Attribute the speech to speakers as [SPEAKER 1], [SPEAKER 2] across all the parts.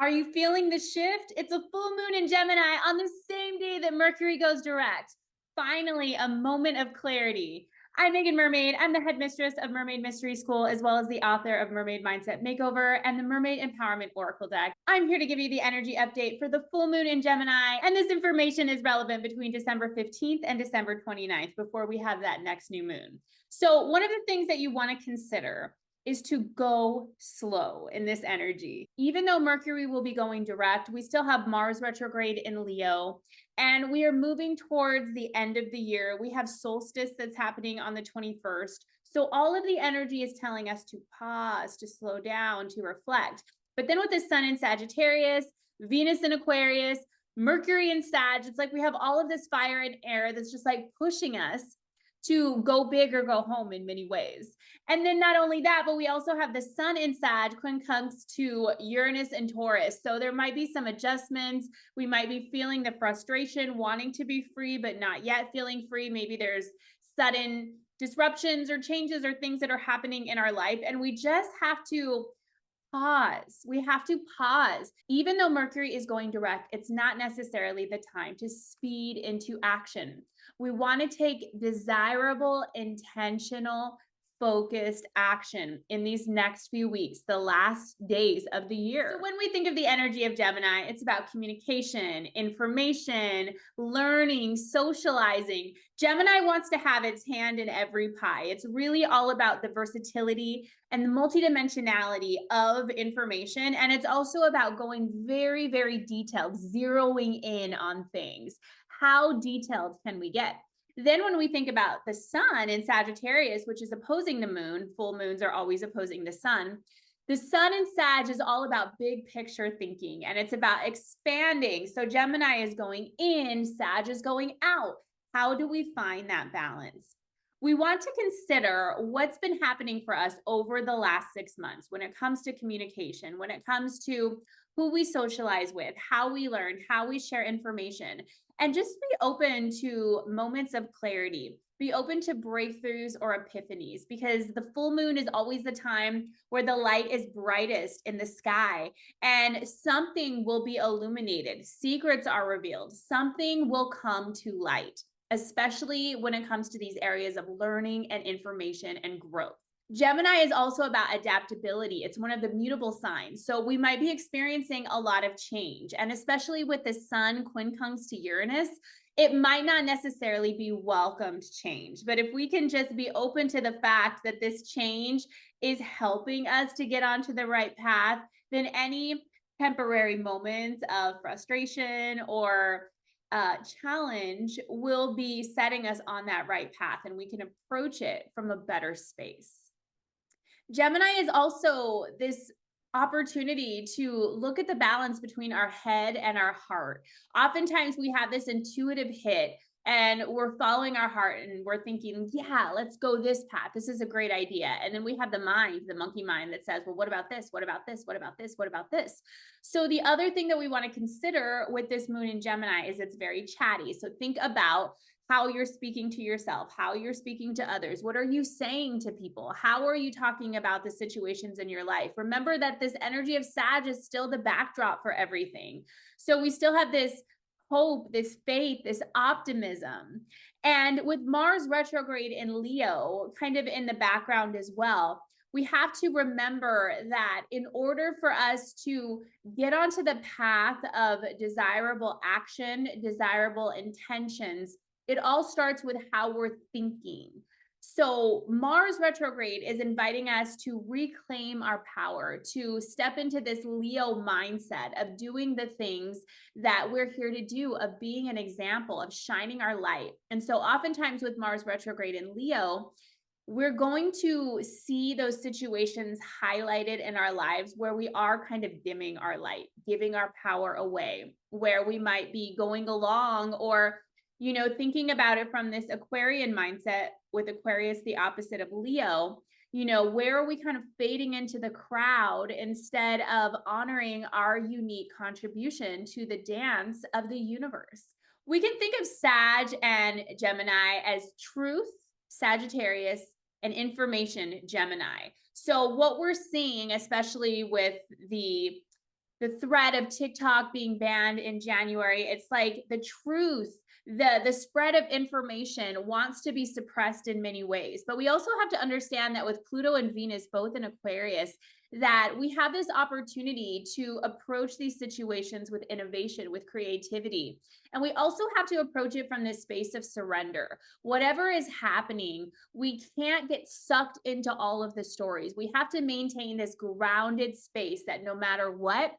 [SPEAKER 1] Are you feeling the shift? It's a full moon in Gemini on the same day that Mercury goes direct. Finally, a moment of clarity. I'm Megan Mermaid. I'm the head mistress of Mermaid Mystery School, as well as the author of Mermaid Mindset Makeover and the Mermaid Empowerment Oracle deck. I'm here to give you the energy update for the full moon in Gemini, and this information is relevant between December 15th and December 29th before we have that next new moon. So one of the things that you want to consider is to go slow in this energy. Even though Mercury will be going direct, we still have Mars retrograde in Leo, and we are moving towards the end of the year. We have solstice that's happening on the 21st. So all of the energy is telling us to pause, to slow down, to reflect. But then with the sun in Sagittarius, Venus in Aquarius, Mercury in Sag, it's like we have all of this fire and air that's just like pushing us to go big or go home in many ways. And then not only that, but we also have the sun in Sag, quincunx to Uranus and Taurus. So there might be some adjustments. We might be feeling the frustration, wanting to be free, but not yet feeling free. Maybe there's sudden disruptions or changes or things that are happening in our life. And we just have to pause. We have to pause. Even though Mercury is going direct, it's not necessarily the time to speed into action. We want to take desirable, intentional, focused action in these next few weeks, the last days of the year. So when we think of the energy of Gemini, it's about communication, information, learning, socializing. Gemini wants to have its hand in every pie. It's really all about the versatility and the multidimensionality of information. And it's also about going very, very detailed, zeroing in on things. How detailed can we get? Then when we think about the sun in Sagittarius, which is opposing the moon, full moons are always opposing the sun. The sun in Sag is all about big picture thinking, and it's about expanding. So Gemini is going in, Sag is going out. How do we find that balance? We want to consider what's been happening for us over the last 6 months when it comes to communication, when it comes to who we socialize with, how we learn, how we share information, and just be open to moments of clarity. Be open to breakthroughs or epiphanies, because the full moon is always the time where the light is brightest in the sky and something will be illuminated. Secrets are revealed. Something will come to light, especially when it comes to these areas of learning and information and growth. Gemini is also about adaptability. It's one of the mutable signs. So we might be experiencing a lot of change. And especially with the sun quincunx to Uranus, it might not necessarily be welcomed change. But if we can just be open to the fact that this change is helping us to get onto the right path, then any temporary moments of frustration or challenge will be setting us on that right path, and we can approach it from a better space. Gemini is also this opportunity to look at the balance between our head and our heart. Oftentimes we have this intuitive hit and we're following our heart and we're thinking, yeah, let's go this path. This is a great idea. And then we have the mind, the monkey mind, that says, well, what about this? What about this? What about this? What about this? So the other thing that we want to consider with this moon in Gemini is it's very chatty. So think about how you're speaking to yourself, how you're speaking to others. What are you saying to people? How are you talking about the situations in your life? Remember that this energy of Sag is still the backdrop for everything. So we still have this hope, this faith, this optimism. And with Mars retrograde in Leo, kind of in the background as well, we have to remember that in order for us to get onto the path of desirable action, desirable intentions, it all starts with how we're thinking. So Mars retrograde is inviting us to reclaim our power, to step into this Leo mindset of doing the things that we're here to do, of being an example, of shining our light. And so oftentimes with Mars retrograde in Leo, we're going to see those situations highlighted in our lives where we are kind of dimming our light, giving our power away, where we might be going along or thinking about it from this Aquarian mindset, with Aquarius the opposite of Leo, where are we kind of fading into the crowd instead of honoring our unique contribution to the dance of the universe? We can think of Sag and Gemini as truth, Sagittarius, and information, Gemini. So what we're seeing, especially with the the threat of TikTok being banned in January. It's like the truth, the spread of information wants to be suppressed in many ways. But we also have to understand that with Pluto and Venus both in Aquarius, that we have this opportunity to approach these situations with innovation, with creativity. And we also have to approach it from this space of surrender. Whatever is happening, we can't get sucked into all of the stories. We have to maintain this grounded space that no matter what,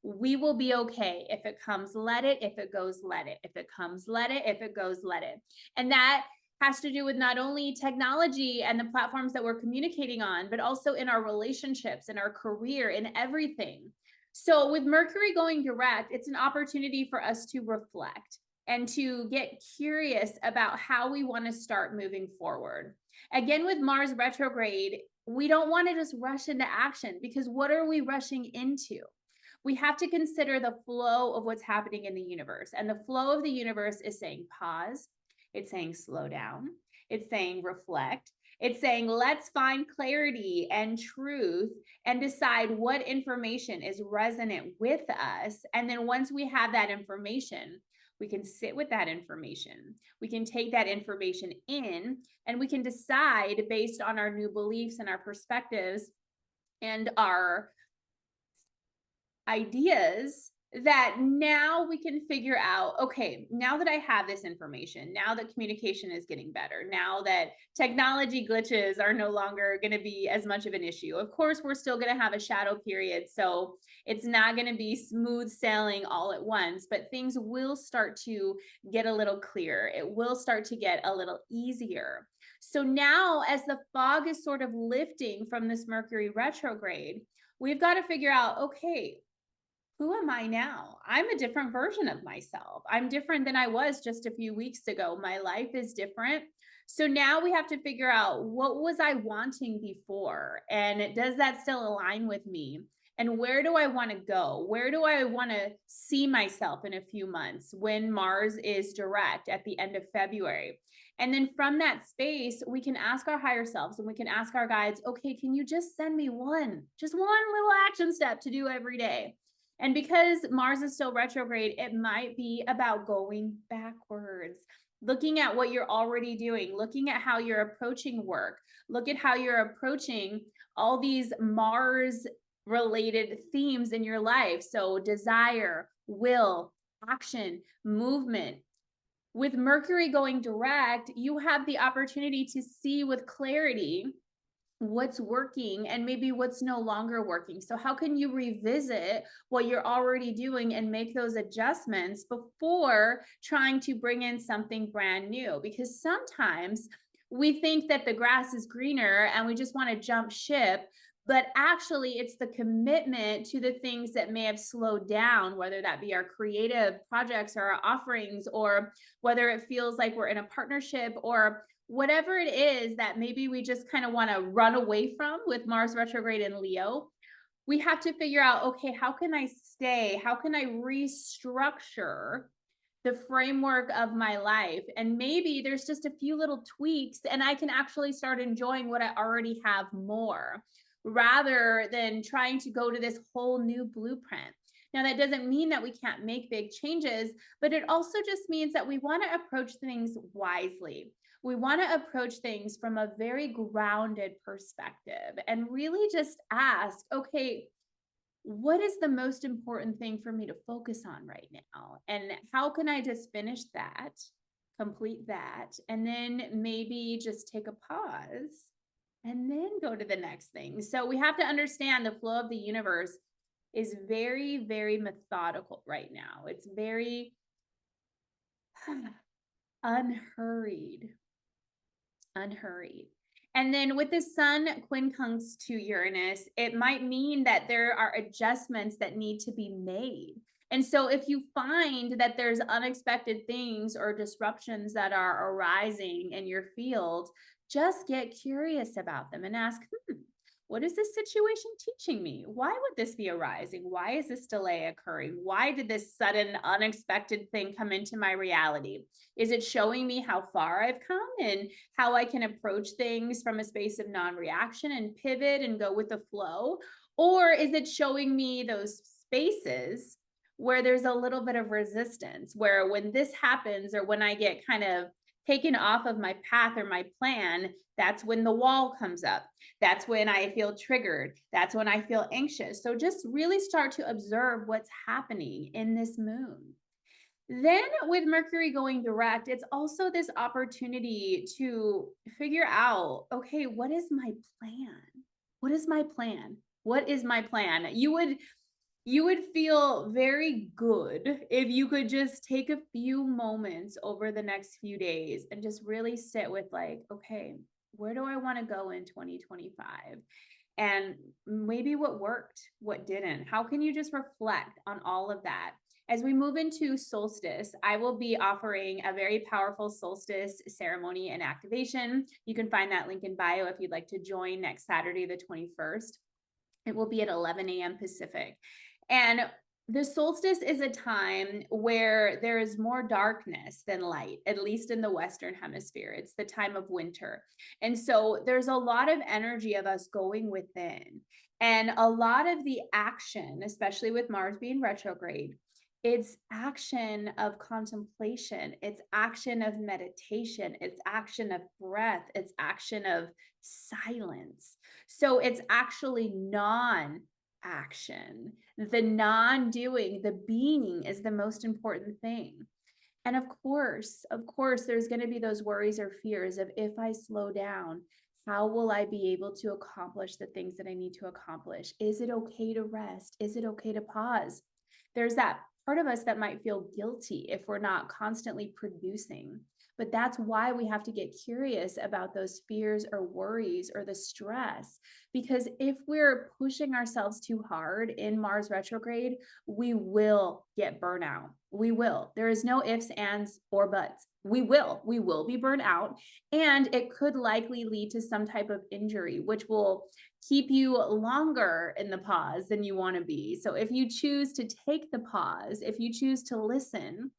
[SPEAKER 1] we will be okay. If it comes, let it. If it goes, let it. If it comes, let it. If it goes, let it. And that has to do with not only technology and the platforms that we're communicating on, but also in our relationships, in our career, in everything. So with Mercury going direct, it's an opportunity for us to reflect and to get curious about how we want to start moving forward. Again, with Mars retrograde, we don't want to just rush into action, because what are we rushing into? We have to consider the flow of what's happening in the universe. And the flow of the universe is saying pause. It's saying slow down. It's saying reflect. It's saying let's find clarity and truth and decide what information is resonant with us. And then once we have that information, we can sit with that information. We can take that information in, and we can decide based on our new beliefs and our perspectives and our ideas, that now we can figure out, okay, now that I have this information, now that communication is getting better, now that technology glitches are no longer going to be as much of an issue. Of course, we're still going to have a shadow period, so it's not going to be smooth sailing all at once, but things will start to get a little clearer. It will start to get a little easier. So now, as the fog is sort of lifting from this Mercury retrograde, we've got to figure out, okay, who am I now? I'm a different version of myself. I'm different than I was just a few weeks ago. My life is different. So now we have to figure out, what was I wanting before? And does that still align with me? And where do I want to go? Where do I want to see myself in a few months when Mars is direct at the end of February? And then from that space, we can ask our higher selves and we can ask our guides, okay, can you just send me just one little action step to do every day? And because Mars is still retrograde, it might be about going backwards, looking at what you're already doing, looking at how you're approaching work, look at how you're approaching all these Mars related themes in your life. So desire, will, action, movement. With Mercury going direct, you have the opportunity to see with clarity what's working and maybe what's no longer working. So how can you revisit what you're already doing and make those adjustments before trying to bring in something brand new? Because sometimes we think that the grass is greener and we just want to jump ship, but actually it's the commitment to the things that may have slowed down, whether that be our creative projects or our offerings, or whether it feels like we're in a partnership, or whatever it is that maybe we just kind of want to run away from with Mars retrograde in Leo. We have to figure out, okay, how can I stay? How can I restructure the framework of my life? And maybe there's just a few little tweaks and I can actually start enjoying what I already have more, rather than trying to go to this whole new blueprint. Now, that doesn't mean that we can't make big changes, but it also just means that we want to approach things wisely. We want to approach things from a very grounded perspective and really just ask, okay, what is the most important thing for me to focus on right now? And how can I just finish that, complete that, and then maybe just take a pause and then go to the next thing? So we have to understand the flow of the universe is very, very methodical right now. It's very unhurried. And then with the sun quincunx to Uranus, it might mean that there are adjustments that need to be made. And so if you find that there's unexpected things or disruptions that are arising in your field, just get curious about them and ask, what is this situation teaching me? Why would this be arising? Why is this delay occurring? Why did this sudden unexpected thing come into my reality? Is it showing me how far I've come and how I can approach things from a space of non-reaction and pivot and go with the flow? Or is it showing me those spaces where there's a little bit of resistance, where when this happens or when I get kind of taken off of my path or my plan, that's when the wall comes up. That's when I feel triggered. That's when I feel anxious. So just really start to observe what's happening in this moon. Then with Mercury going direct, it's also this opportunity to figure out, okay, what is my plan? What is my plan? What is my plan? You would feel very good if you could just take a few moments over the next few days and just really sit with like, okay, where do I want to go in 2025? And maybe what worked, what didn't. How can you just reflect on all of that? As we move into solstice, I will be offering a very powerful solstice ceremony and activation. You can find that link in bio if you'd like to join next Saturday, the 21st. It will be at 11 a.m. Pacific. And the solstice is a time where there is more darkness than light, at least in the Western hemisphere. It's the time of winter. And so there's a lot of energy of us going within. And a lot of the action, especially with Mars being retrograde, it's action of contemplation, it's action of meditation, it's action of breath, it's action of silence. So it's actually non-action. The non-doing, the being is the most important thing. And of course, there's going to be those worries or fears of, if I slow down, how will I be able to accomplish the things that I need to accomplish? Is it okay to rest? Is it okay to pause? There's that part of us that might feel guilty if we're not constantly producing. But that's why we have to get curious about those fears or worries or the stress. Because if we're pushing ourselves too hard in Mars retrograde, we will get burnout. We will. There is no ifs, ands, or buts. We will be burnt out, and it could likely lead to some type of injury, which will keep you longer in the pause than you want to be. So if you choose to take the pause, if you choose to listen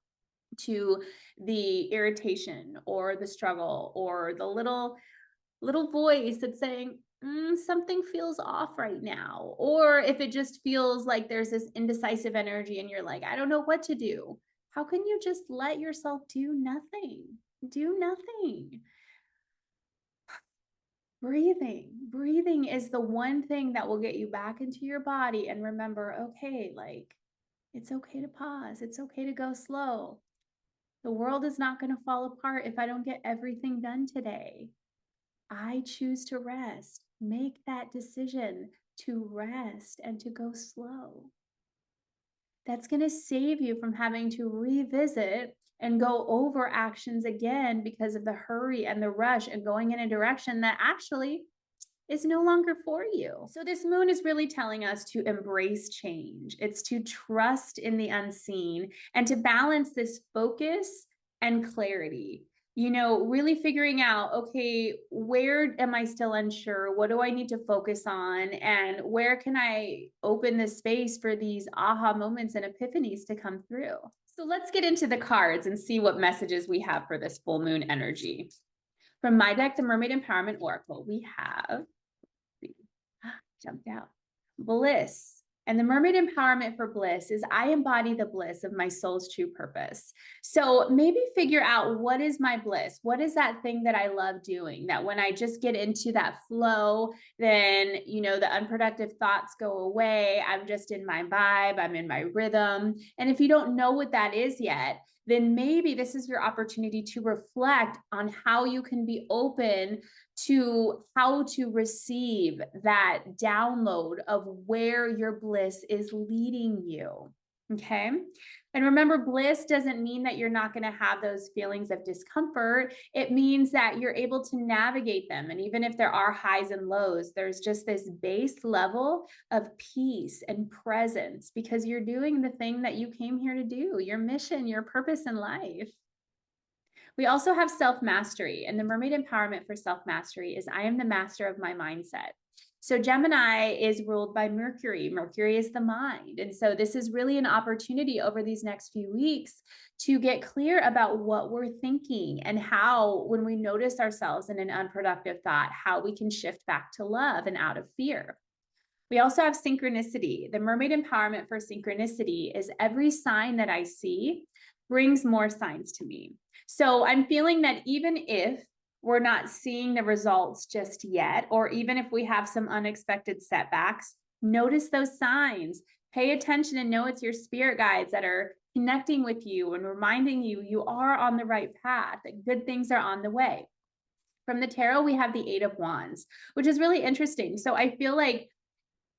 [SPEAKER 1] to the irritation or the struggle or the little voice that's saying, something feels off right now, or if it just feels like there's this indecisive energy and you're like, I don't know what to do. How can you just let yourself do nothing? Do nothing. Breathing is the one thing that will get you back into your body and remember, okay, like, it's okay to pause. It's okay to go slow. The world is not going to fall apart if I don't get everything done today. I choose to rest. Make that decision to rest and to go slow. That's going to save you from having to revisit and go over actions again because of the hurry and the rush and going in a direction that actually is no longer for you. So this moon is really telling us to embrace change. It's to trust in the unseen and to balance this focus and clarity. Really figuring out, okay, where am I still unsure? What do I need to focus on? And where can I open the space for these aha moments and epiphanies to come through? So let's get into the cards and see what messages we have for this full moon energy. From my deck, the Mermaid Empowerment Oracle, we have, jumped out, bliss. And the Mermaid Empowerment for bliss is I embody the bliss of my soul's true purpose. So maybe figure out, what is my bliss? What is that thing that I love doing? That when I just get into that flow, then, the unproductive thoughts go away. I'm just in my vibe. I'm in my rhythm. And if you don't know what that is yet, then maybe this is your opportunity to reflect on how you can be open to how to receive that download of where your bliss is leading you. Okay. And remember, bliss doesn't mean that you're not going to have those feelings of discomfort. It means that you're able to navigate them. And even if there are highs and lows, there's just this base level of peace and presence because you're doing the thing that you came here to do, your mission, your purpose in life. We also have self-mastery, and the Mermaid Empowerment for self-mastery is I am the master of my mindset. So Gemini is ruled by Mercury. Mercury is the mind. And so this is really an opportunity over these next few weeks to get clear about what we're thinking and how, when we notice ourselves in an unproductive thought, how we can shift back to love and out of fear. We also have synchronicity. The mermaid empowerment for synchronicity is every sign that I see brings more signs to me. So I'm feeling that even if we're not seeing the results just yet, or even if we have some unexpected setbacks, notice those signs. Pay attention and know it's your spirit guides that are connecting with you and reminding you you are on the right path, that good things are on the way. From the tarot, we have the Eight of Wands, which is really interesting. So I feel like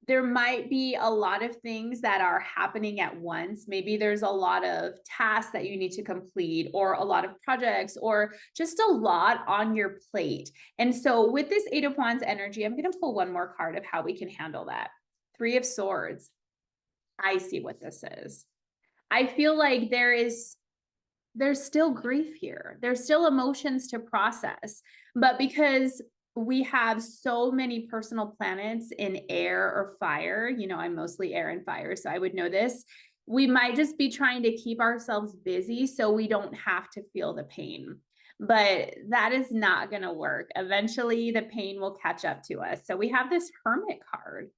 [SPEAKER 1] there might be a lot of things that are happening at once. Maybe there's a lot of tasks that you need to complete, or a lot of projects, or just a lot on your plate. And so with this Eight of Wands energy, I'm going to pull one more card of how we can handle that. Three of Swords. I see what this is. I feel like there's still grief here. There's still emotions to process, but because we have so many personal planets in air or fire, you know, I'm mostly air and fire, so I would know this. We might just be trying to keep ourselves busy so we don't have to feel the pain. But that is not going to work. Eventually, the pain will catch up to us. So we have this Hermit card.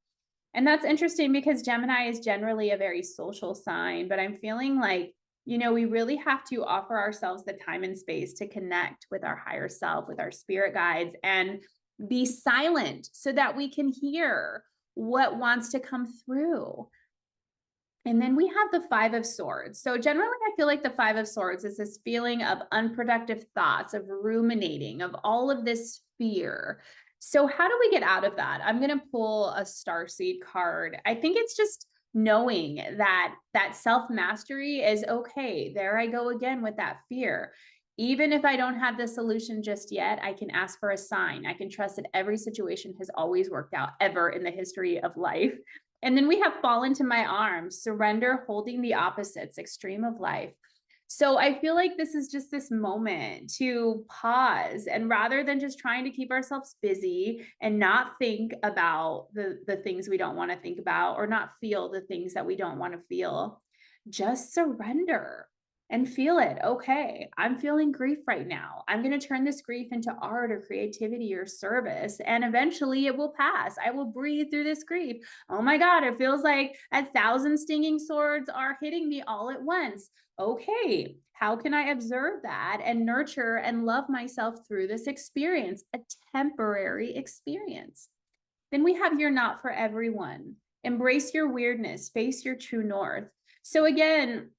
[SPEAKER 1] And that's interesting because Gemini is generally a very social sign, but I'm feeling like, you know, we really have to offer ourselves the time and space to connect with our higher self, with our spirit guides, and be silent so that we can hear what wants to come through. And then we have the Five of Swords. So generally, I feel like the Five of Swords is this feeling of unproductive thoughts, of ruminating, of all of this fear. So how do we get out of that? I'm going to pull a Starseed card. I think it's just knowing that self-mastery is okay. There I go again with that fear. Even if I don't have the solution just yet, I can ask for a sign. I can trust that every situation has always worked out ever in the history of life. And then we have fall into my arms, surrender, holding the opposites, extreme of life. So I feel like this is just this moment to pause, and rather than just trying to keep ourselves busy and not think about the things we don't want to think about, or not feel the things that we don't want to feel, just surrender and feel it. Okay, I'm feeling grief right now. I'm going to turn this grief into art or creativity or service, and eventually it will pass. I will breathe through this grief. Oh my God, it feels like 1,000 stinging swords are hitting me all at once. Okay, how can I observe that and nurture and love myself through this experience, a temporary experience? Then we have You're Not for Everyone. Embrace your weirdness, face your true north. So again,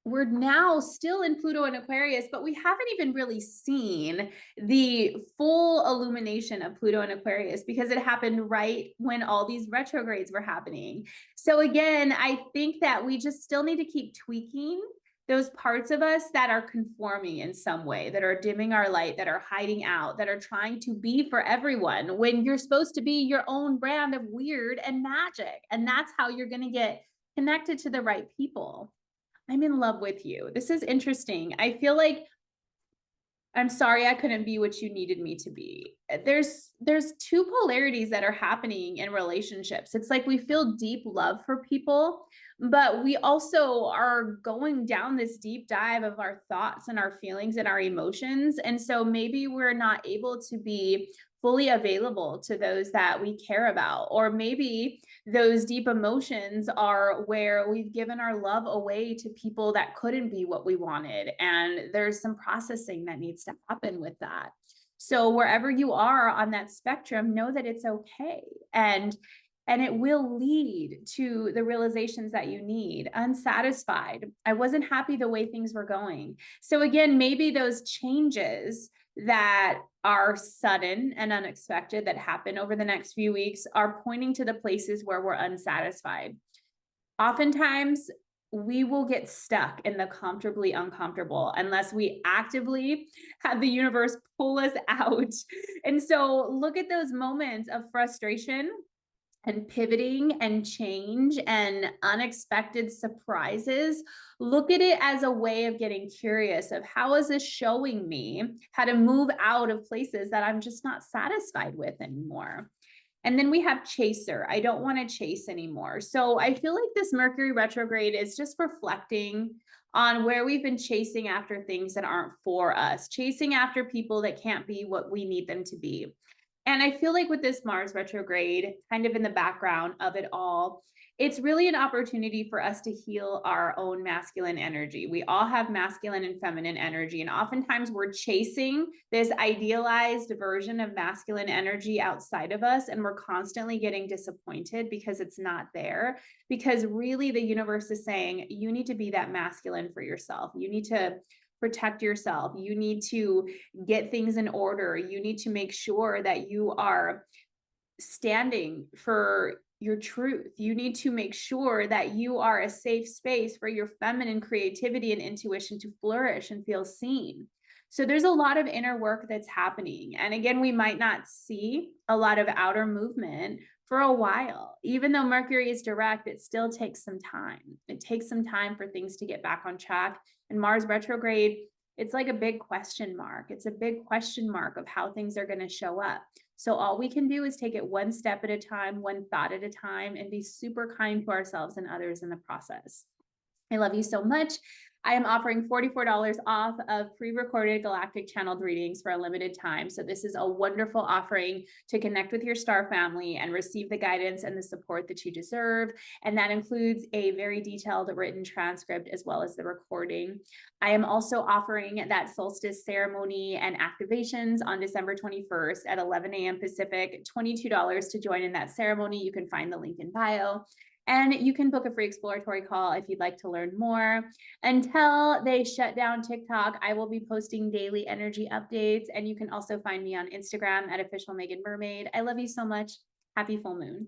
[SPEAKER 1] we're now still in Pluto and Aquarius, but we haven't even really seen the full illumination of Pluto and Aquarius because it happened right when all these retrogrades were happening. So again, I think that we just still need to keep tweaking those parts of us that are conforming in some way, that are dimming our light, that are hiding out, that are trying to be for everyone when you're supposed to be your own brand of weird and magic. And that's how you're going to get connected to the right people. I'm in love with you. This is interesting. I feel like I'm sorry I couldn't be what you needed me to be. There's two polarities that are happening in relationships. It's like we feel deep love for people, but we also are going down this deep dive of our thoughts and our feelings and our emotions. And so maybe we're not able to be fully available to those that we care about, or maybe those deep emotions are where we've given our love away to people that couldn't be what we wanted, and there's some processing that needs to happen with that. So wherever you are on that spectrum, know that it's okay, and it will lead to the realizations that you need. Unsatisfied, I wasn't happy the way things were going. So again, maybe those changes that are sudden and unexpected that happen over the next few weeks are pointing to the places where we're unsatisfied. Oftentimes, we will get stuck in the comfortably uncomfortable unless we actively have the universe pull us out. And so look at those moments of frustration and pivoting and change and unexpected surprises. Look at it as a way of getting curious of how is this showing me how to move out of places that I'm just not satisfied with anymore. And then we have Chaser. I don't want to chase anymore. So I feel like this Mercury retrograde is just reflecting on where we've been chasing after things that aren't for us, chasing after people that can't be what we need them to be. And I feel like with this Mars retrograde, kind of in the background of it all, it's really an opportunity for us to heal our own masculine energy. We all have masculine and feminine energy, and oftentimes we're chasing this idealized version of masculine energy outside of us, and we're constantly getting disappointed because it's not there. Because really, the universe is saying, you need to be that masculine for yourself. You need to protect yourself. You need to get things in order. You need to make sure that you are standing for your truth. You need to make sure that you are a safe space for your feminine creativity and intuition to flourish and feel seen. So there's a lot of inner work that's happening. And again, we might not see a lot of outer movement for a while. Even though Mercury is direct, it still takes some time. It takes some time for things to get back on track. And Mars retrograde, it's like a big question mark. It's a big question mark of how things are going to show up. So all we can do is take it one step at a time, one thought at a time, and be super kind to ourselves and others in the process. I love you so much. I am offering $44 off of pre-recorded Galactic Channeled readings for a limited time. So this is a wonderful offering to connect with your star family and receive the guidance and the support that you deserve. And that includes a very detailed written transcript as well as the recording. I am also offering that solstice ceremony and activations on December 21st at 11 a.m. Pacific, $22 to join in that ceremony. You can find the link in bio. And you can book a free exploratory call if you'd like to learn more. Until they shut down TikTok, I will be posting daily energy updates. And you can also find me on Instagram at official Megan Mermaid. I love you so much. Happy full moon.